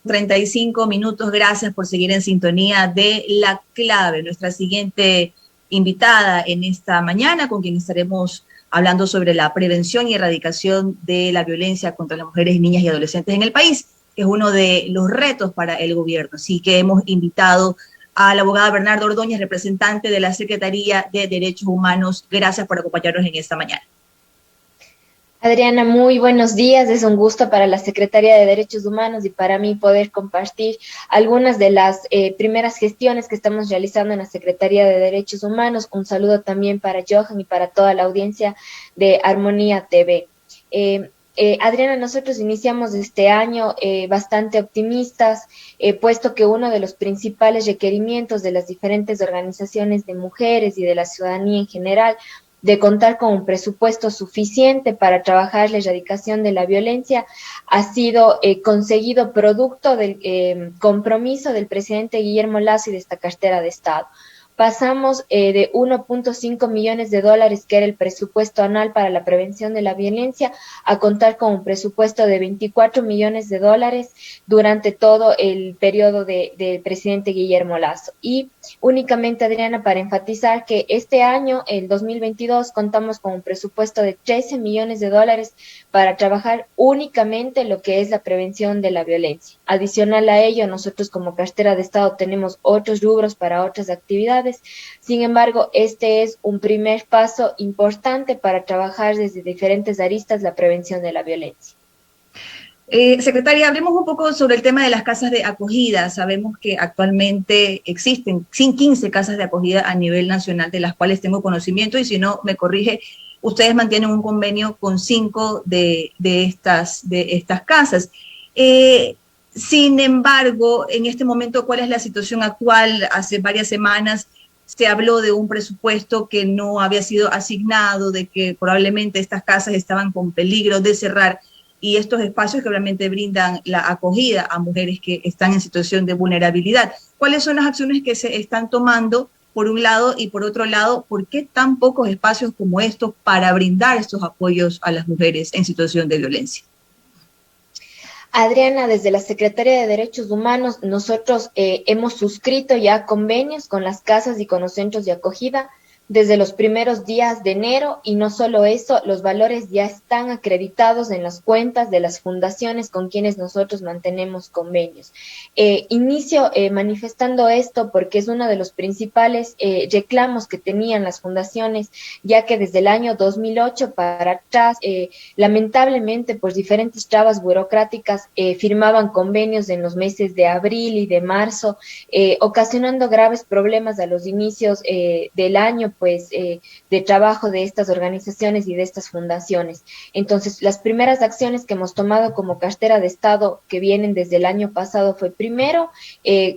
35 minutos. Gracias por seguir en sintonía de La Clave. Nuestra siguiente invitada en esta mañana, con quien estaremos hablando sobre la prevención y erradicación de la violencia contra las mujeres, niñas y adolescentes en el país, que es uno de los retos para el gobierno. Así que hemos invitado a la abogada Bernarda Ordóñez, representante de la Secretaría de Derechos Humanos. Gracias por acompañarnos en esta mañana. Adriana, muy buenos días. Es un gusto para la Secretaría de Derechos Humanos y para mí poder compartir algunas de las primeras gestiones que estamos realizando en la Secretaría de Derechos Humanos. Un saludo también para Johan y para toda la audiencia de Armonía TV. Adriana, nosotros iniciamos este año bastante optimistas, puesto que uno de los principales requerimientos de las diferentes organizaciones de mujeres y de la ciudadanía en general de contar con un presupuesto suficiente para trabajar la erradicación de la violencia ha sido conseguido producto del compromiso del presidente Guillermo Lasso y de esta cartera de Estado. Pasamos de 1.5 millones de dólares, que era el presupuesto anual para la prevención de la violencia, a contar con un presupuesto de 24 millones de dólares durante todo el periodo del presidente Guillermo Lasso. Y únicamente, Adriana, para enfatizar que este año, el 2022, contamos con un presupuesto de 13 millones de dólares para trabajar únicamente lo que es la prevención de la violencia. Adicional a ello, nosotros como cartera de Estado tenemos otros rubros para otras actividades. Sin embargo, este es un primer paso importante para trabajar desde diferentes aristas la prevención de la violencia. Secretaria, hablemos un poco sobre el tema de las casas de acogida. Sabemos que actualmente existen 15 casas de acogida a nivel nacional, de las cuales tengo conocimiento, y si no me corrige, ustedes mantienen un convenio con 5 de estas casas. Sin embargo, en este momento, ¿cuál es la situación actual? Hace varias semanas se habló de un presupuesto que no había sido asignado, de que probablemente estas casas estaban con peligro de cerrar, y estos espacios que obviamente brindan la acogida a mujeres que están en situación de vulnerabilidad. ¿Cuáles son las acciones que se están tomando, por un lado, y por otro lado, por qué tan pocos espacios como estos para brindar estos apoyos a las mujeres en situación de violencia? Adriana, desde la Secretaría de Derechos Humanos, nosotros hemos suscrito ya convenios con las casas y con los centros de acogida desde los primeros días de enero, y no solo eso, los valores ya están acreditados en las cuentas de las fundaciones con quienes nosotros mantenemos convenios. Inicio manifestando esto porque es uno de los principales reclamos que tenían las fundaciones, ya que desde el año 2008 para atrás, lamentablemente por diferentes trabas burocráticas, firmaban convenios en los meses de abril y de marzo, ocasionando graves problemas a los inicios del año, de trabajo de estas organizaciones y de estas fundaciones. Entonces, las primeras acciones que hemos tomado como cartera de Estado, que vienen desde el año pasado, fue primero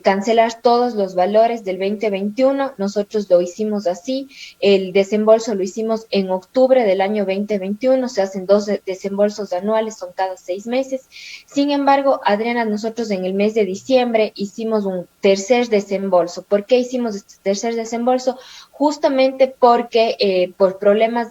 cancelar todos los valores del 2021. Nosotros lo hicimos así. El desembolso lo hicimos en octubre del año 2021. Se hacen 2 desembolsos anuales, son cada 6 meses. Sin embargo, Adriana, nosotros en el mes de diciembre hicimos un tercer desembolso. ¿Por qué hicimos este tercer desembolso? Justamente porque por problemas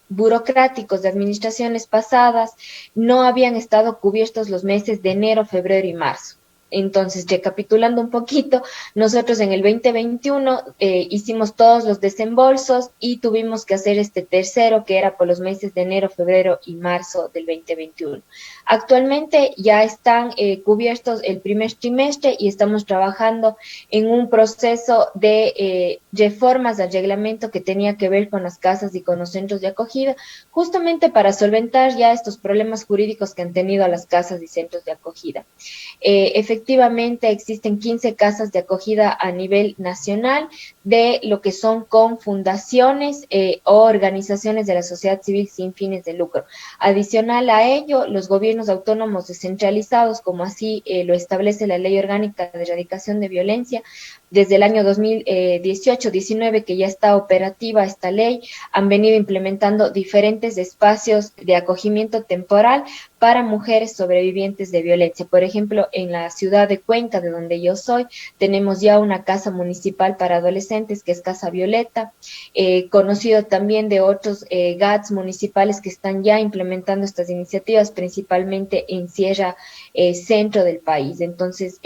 burocráticos de administraciones pasadas no habían estado cubiertos los meses de enero, febrero y marzo. Entonces, recapitulando un poquito, nosotros en el 2021 hicimos todos los desembolsos y tuvimos que hacer este tercero, que era por los meses de enero, febrero y marzo del 2021. Actualmente ya están cubiertos el primer trimestre y estamos trabajando en un proceso de reformas al reglamento que tenía que ver con las casas y con los centros de acogida, justamente para solventar ya estos problemas jurídicos que han tenido a las casas y centros de acogida. Efectivamente, existen 15 casas de acogida a nivel nacional, de lo que son con fundaciones o organizaciones de la sociedad civil sin fines de lucro. Adicional a ello, los gobiernos autónomos descentralizados, como así lo establece la Ley Orgánica de Erradicación de Violencia, desde el año 2018-19 que ya está operativa esta ley, han venido implementando diferentes espacios de acogimiento temporal para mujeres sobrevivientes de violencia. Por ejemplo, en la ciudad de Cuenca, de donde yo soy, tenemos ya una casa municipal para adolescentes que es Casa Violeta, conocido también de otros GATS municipales que están ya implementando estas iniciativas, principalmente en Sierra Centro del país. Entonces,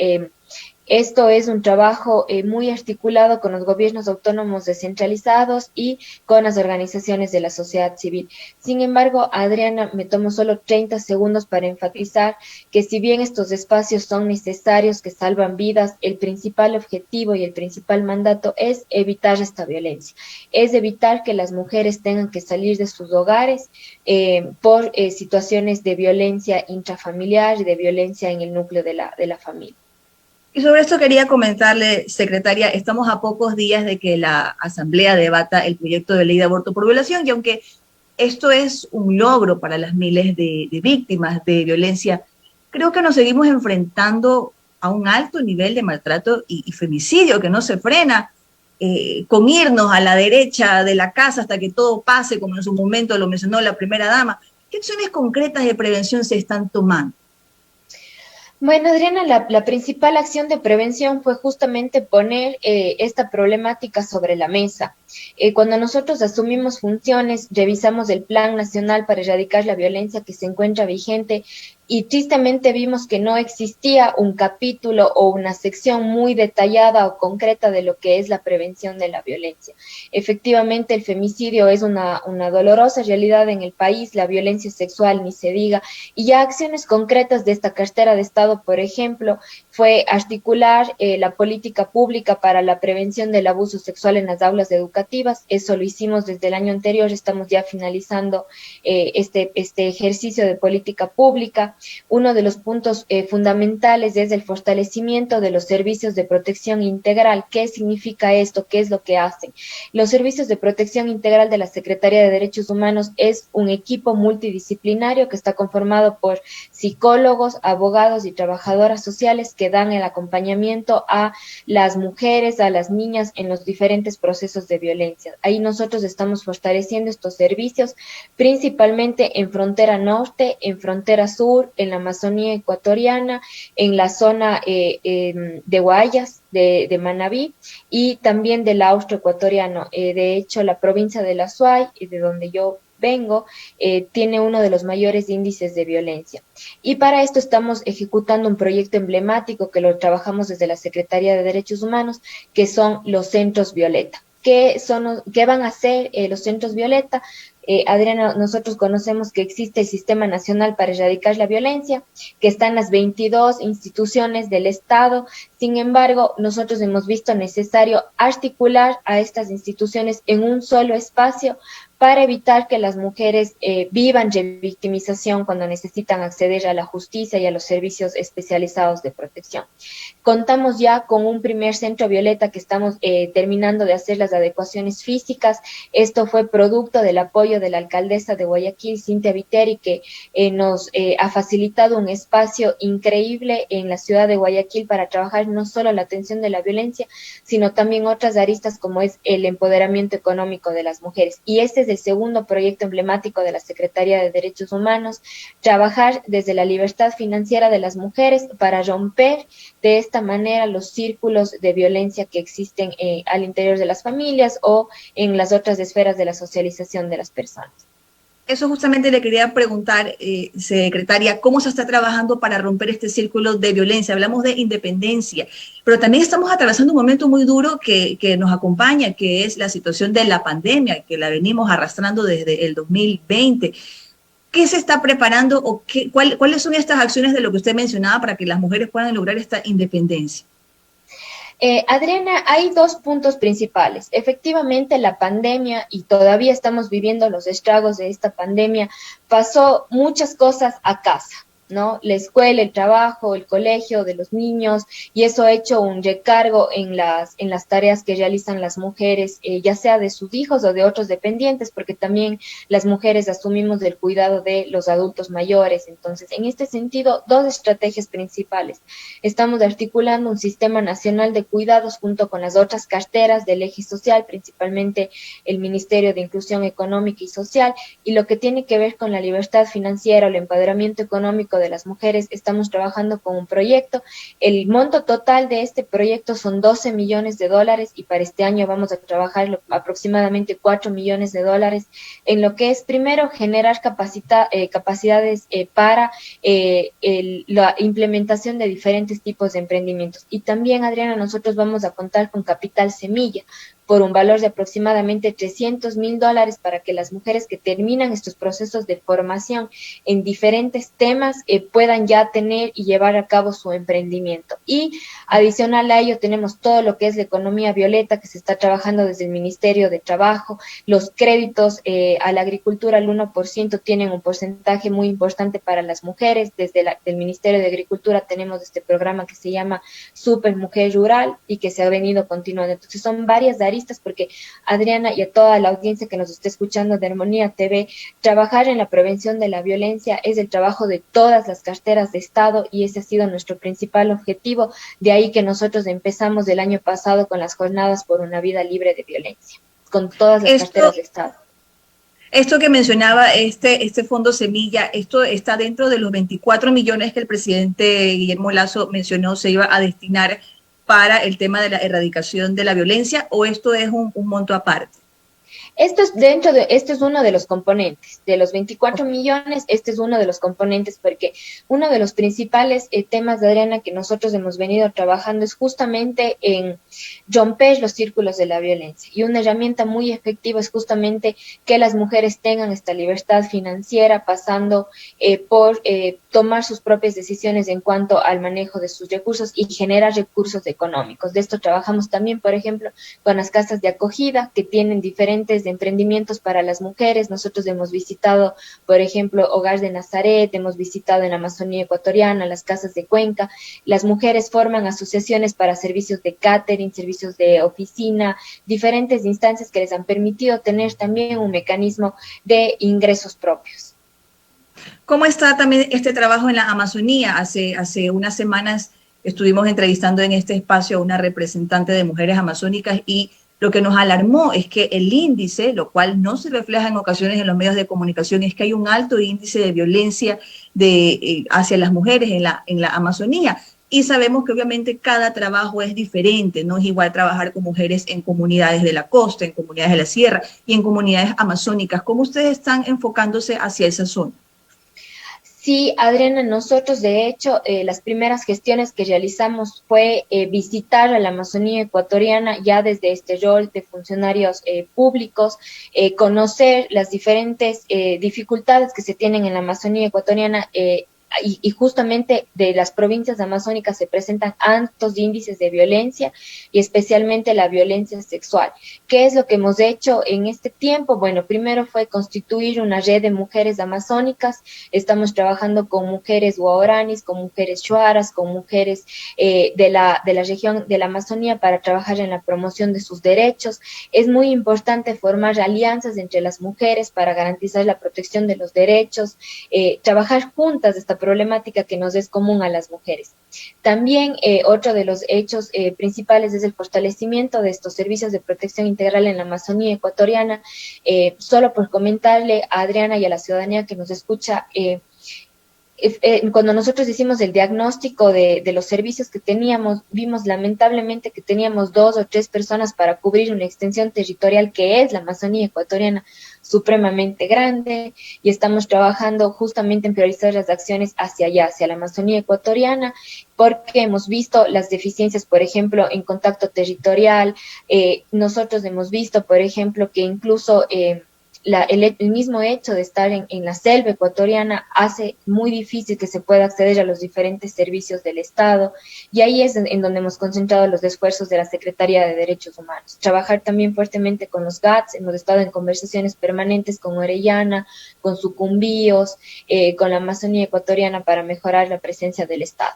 esto es un trabajo muy articulado con los gobiernos autónomos descentralizados y con las organizaciones de la sociedad civil. Sin embargo, Adriana, me tomo solo 30 segundos para enfatizar que si bien estos espacios son necesarios, que salvan vidas, el principal objetivo y el principal mandato es evitar esta violencia. Es evitar que las mujeres tengan que salir de sus hogares por situaciones de violencia intrafamiliar y de violencia en el núcleo de la familia. Y sobre esto quería comentarle, secretaria, estamos a pocos días de que la Asamblea debata el proyecto de ley de aborto por violación, y aunque esto es un logro para las miles de víctimas de violencia, creo que nos seguimos enfrentando a un alto nivel de maltrato y femicidio que no se frena, con irnos a la derecha de la casa hasta que todo pase, como en su momento lo mencionó la primera dama. ¿Qué acciones concretas de prevención se están tomando? Bueno, Adriana, la principal acción de prevención fue justamente poner esta problemática sobre la mesa. Cuando nosotros asumimos funciones, revisamos el Plan Nacional para Erradicar la Violencia que se encuentra vigente y tristemente vimos que no existía un capítulo o una sección muy detallada o concreta de lo que es la prevención de la violencia. Efectivamente, el femicidio es una dolorosa realidad en el país, la violencia sexual ni se diga, y ya acciones concretas de esta cartera de Estado, por ejemplo, fue articular la política pública para la prevención del abuso sexual en las aulas educativas. Eso lo hicimos desde el año anterior, estamos ya finalizando este ejercicio de política pública. Uno de los puntos fundamentales es el fortalecimiento de los servicios de protección integral. ¿Qué significa esto? ¿Qué es lo que hacen? Los servicios de protección integral de la Secretaría de Derechos Humanos es un equipo multidisciplinario que está conformado por psicólogos, abogados y trabajadoras sociales que dan el acompañamiento a las mujeres, a las niñas en los diferentes procesos de violencia. Ahí nosotros estamos fortaleciendo estos servicios, principalmente en frontera norte, en frontera sur, en la Amazonía ecuatoriana, en la zona de Guayas, de Manabí, y también del austro ecuatoriano. De hecho, la provincia de La Suay, de donde yo vengo, tiene uno de los mayores índices de violencia. Y para esto estamos ejecutando un proyecto emblemático que lo trabajamos desde la Secretaría de Derechos Humanos, que son los centros Violeta. ¿Qué van a hacer los centros Violeta? Adriana, nosotros conocemos que existe el Sistema Nacional para Erradicar la Violencia, que está en las 22 instituciones del Estado. Sin embargo, nosotros hemos visto necesario articular a estas instituciones en un solo espacio para evitar que las mujeres vivan revictimización cuando necesitan acceder a la justicia y a los servicios especializados de protección. Contamos ya con un primer centro Violeta que estamos terminando de hacer las adecuaciones físicas. Esto fue producto del apoyo de la alcaldesa de Guayaquil, Cintia Viteri, que nos ha facilitado un espacio increíble en la ciudad de Guayaquil para trabajar no solo la atención de la violencia, sino también otras aristas como es el empoderamiento económico de las mujeres. Y este es el segundo proyecto emblemático de la Secretaría de Derechos Humanos, trabajar desde la libertad financiera de las mujeres para romper de esta manera los círculos de violencia que existen al interior de las familias o en las otras esferas de la socialización de las personas. Eso justamente le quería preguntar, secretaria, ¿cómo se está trabajando para romper este círculo de violencia? Hablamos de independencia, pero también estamos atravesando un momento muy duro que nos acompaña, que es la situación de la pandemia, que la venimos arrastrando desde el 2020. ¿Qué se está preparando o cuáles son estas acciones de lo que usted mencionaba para que las mujeres puedan lograr esta independencia? Adriana, hay dos puntos principales. Efectivamente, la pandemia, y todavía estamos viviendo los estragos de esta pandemia, pasó muchas cosas a casa. ¿no? La escuela, el trabajo, el colegio de los niños, y eso ha hecho un recargo en las tareas que realizan las mujeres, ya sea de sus hijos o de otros dependientes, porque también las mujeres asumimos el cuidado de los adultos mayores. Entonces, en este sentido, dos estrategias principales. Estamos articulando un sistema nacional de cuidados junto con las otras carteras del eje social, principalmente el Ministerio de Inclusión Económica y Social, y lo que tiene que ver con la libertad financiera o el empoderamiento económico de las mujeres, estamos trabajando con un proyecto. El monto total de este proyecto son 12 millones de dólares y para este año vamos a trabajar aproximadamente 4 millones de dólares en lo que es primero generar capacidades para la implementación de diferentes tipos de emprendimientos. Y también, Adriana, nosotros vamos a contar con capital semilla por un valor de aproximadamente $300,000 para que las mujeres que terminan estos procesos de formación en diferentes temas puedan ya tener y llevar a cabo su emprendimiento. Y adicional a ello tenemos todo lo que es la economía violeta que se está trabajando desde el Ministerio de Trabajo. Los créditos a la agricultura al 1% tienen un porcentaje muy importante para las mujeres. Desde el Ministerio de Agricultura tenemos este programa que se llama Super Mujer Rural y que se ha venido continuando. Entonces son varias áreas, porque Adriana y a toda la audiencia que nos esté escuchando de Armonía TV, trabajar en la prevención de la violencia es el trabajo de todas las carteras de Estado y ese ha sido nuestro principal objetivo. De ahí que nosotros empezamos el año pasado con las jornadas por una vida libre de violencia, con todas las carteras de Estado. Esto que mencionaba, este fondo Semilla, esto está dentro de los 24 millones que el presidente Guillermo Lasso mencionó se iba a destinar para el tema de la erradicación de la violencia, o esto es un monto aparte. Esto es uno de los componentes. De los 24 millones, este es uno de los componentes, porque uno de los principales temas, de Adriana, que nosotros hemos venido trabajando es justamente en romper los círculos de la violencia. Y una herramienta muy efectiva es justamente que las mujeres tengan esta libertad financiera, pasando por tomar sus propias decisiones en cuanto al manejo de sus recursos y generar recursos económicos. De esto trabajamos también, por ejemplo, con las casas de acogida, que tienen diferentes de emprendimientos para las mujeres. Nosotros hemos visitado, por ejemplo, Hogar de Nazaret, hemos visitado en la Amazonía ecuatoriana, las casas de Cuenca. Las mujeres forman asociaciones para servicios de catering, servicios de oficina, diferentes instancias que les han permitido tener también un mecanismo de ingresos propios. ¿Cómo está también este trabajo en la Amazonía? Hace unas semanas estuvimos entrevistando en este espacio a una representante de mujeres amazónicas y lo que nos alarmó es que el índice, lo cual no se refleja en ocasiones en los medios de comunicación, es que hay un alto índice de violencia hacia las mujeres en la Amazonía. Y sabemos que obviamente cada trabajo es diferente, no es igual trabajar con mujeres en comunidades de la costa, en comunidades de la sierra y en comunidades amazónicas. ¿Cómo ustedes están enfocándose hacia esa zona? Sí, Adriana, nosotros de hecho las primeras gestiones que realizamos fue visitar a la Amazonía ecuatoriana ya desde este rol de funcionarios públicos, conocer las diferentes dificultades que se tienen en la Amazonía ecuatoriana. Y justamente de las provincias amazónicas se presentan altos índices de violencia y especialmente la violencia sexual. ¿Qué es lo que hemos hecho en este tiempo? Bueno, primero fue constituir una red de mujeres amazónicas. Estamos trabajando con mujeres guaraníes, con mujeres shuaras, con mujeres de la región de la Amazonía para trabajar en la promoción de sus derechos. Es muy importante formar alianzas entre las mujeres para garantizar la protección de los derechos, trabajar juntas esta problemática que nos es común a las mujeres. También otro de los hechos principales es el fortalecimiento de estos servicios de protección integral en la Amazonía ecuatoriana. Solo por comentarle a Adriana y a la ciudadanía que nos escucha, cuando nosotros hicimos el diagnóstico de los servicios que teníamos, vimos lamentablemente que teníamos 2 o 3 personas para cubrir una extensión territorial que es la Amazonía ecuatoriana supremamente grande, y estamos trabajando justamente en priorizar las acciones hacia allá, hacia la Amazonía ecuatoriana, porque hemos visto las deficiencias, por ejemplo, en contacto territorial. Nosotros hemos visto, por ejemplo, que incluso el mismo hecho de estar en la selva ecuatoriana hace muy difícil que se pueda acceder a los diferentes servicios del Estado, y ahí es en donde hemos concentrado los esfuerzos de la Secretaría de Derechos Humanos. Trabajar también fuertemente con los GATS, hemos estado en conversaciones permanentes con Orellana, con Sucumbíos, con la Amazonía ecuatoriana para mejorar la presencia del Estado.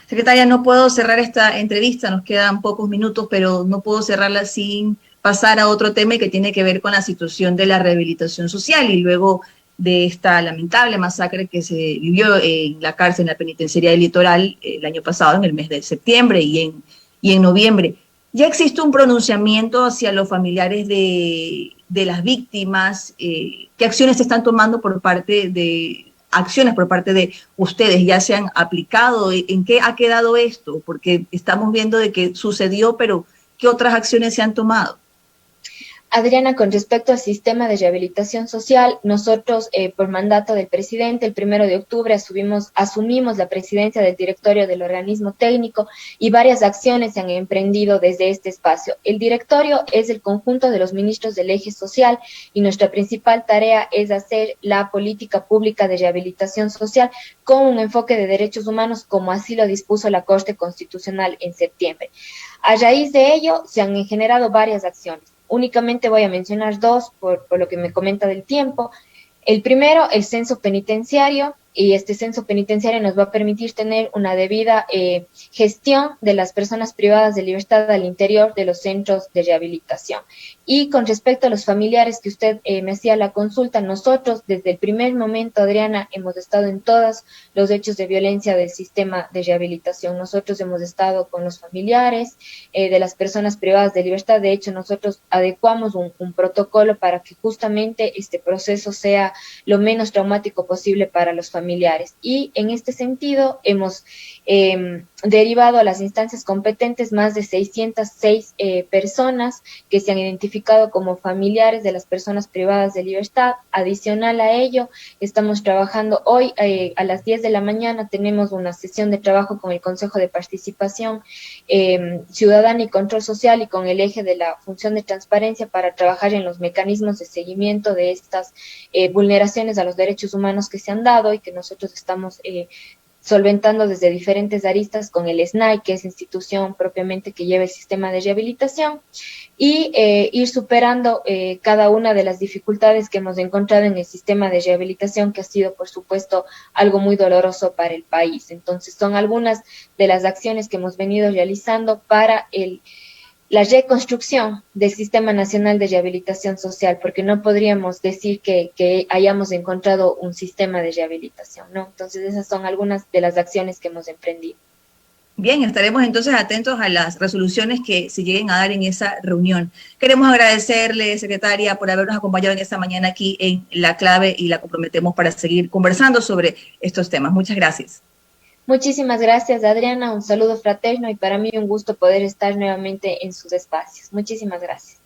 Secretaria, no puedo cerrar esta entrevista, nos quedan pocos minutos, pero no puedo cerrarla sin pasar a otro tema que tiene que ver con la situación de la rehabilitación social y luego de esta lamentable masacre que se vivió en la cárcel, en la penitenciaría del Litoral el año pasado, en el mes de septiembre y en noviembre. ¿Ya existe un pronunciamiento hacia los familiares de las víctimas? ¿Qué acciones se están tomando por parte de acciones por parte de ustedes ya se han aplicado? ¿En qué ha quedado esto? Porque estamos viendo de que sucedió, pero ¿qué otras acciones se han tomado? Adriana, con respecto al sistema de rehabilitación social, nosotros, por mandato del presidente, el 1 de octubre asumimos la presidencia del directorio del organismo técnico y varias acciones se han emprendido desde este espacio. El directorio es el conjunto de los ministros del eje social y nuestra principal tarea es hacer la política pública de rehabilitación social con un enfoque de derechos humanos, como así lo dispuso la Corte Constitucional en septiembre. A raíz de ello, se han generado varias acciones. Únicamente voy a mencionar dos por lo que me comenta del tiempo. El primero, el censo penitenciario, y este censo penitenciario nos va a permitir tener una debida gestión de las personas privadas de libertad al interior de los centros de rehabilitación. Y con respecto a los familiares que usted me hacía la consulta, nosotros desde el primer momento, Adriana, hemos estado en todos los hechos de violencia del sistema de rehabilitación. Nosotros hemos estado con los familiares de las personas privadas de libertad. De hecho, nosotros adecuamos un protocolo para que justamente este proceso sea lo menos traumático posible para los familiares. Y en este sentido hemos derivado a las instancias competentes más de 606 personas que se han identificado como familiares de las personas privadas de libertad. Adicional a ello, estamos trabajando hoy a las 10 de la mañana, tenemos una sesión de trabajo con el Consejo de Participación Ciudadana y Control Social y con el eje de la función de transparencia para trabajar en los mecanismos de seguimiento de estas vulneraciones a los derechos humanos que se han dado y que nosotros estamos solventando desde diferentes aristas con el SNAI, que es institución propiamente que lleva el sistema de rehabilitación, y ir superando cada una de las dificultades que hemos encontrado en el sistema de rehabilitación, que ha sido, por supuesto, algo muy doloroso para el país. Entonces, son algunas de las acciones que hemos venido realizando para la reconstrucción del Sistema Nacional de Rehabilitación Social, porque no podríamos decir que hayamos encontrado un sistema de rehabilitación, ¿no? Entonces, esas son algunas de las acciones que hemos emprendido. Bien, estaremos entonces atentos a las resoluciones que se lleguen a dar en esa reunión. Queremos agradecerle, secretaria, por habernos acompañado en esta mañana aquí en La Clave y la comprometemos para seguir conversando sobre estos temas. Muchas gracias. Muchísimas gracias, Adriana. Un saludo fraterno y para mí un gusto poder estar nuevamente en sus espacios. Muchísimas gracias.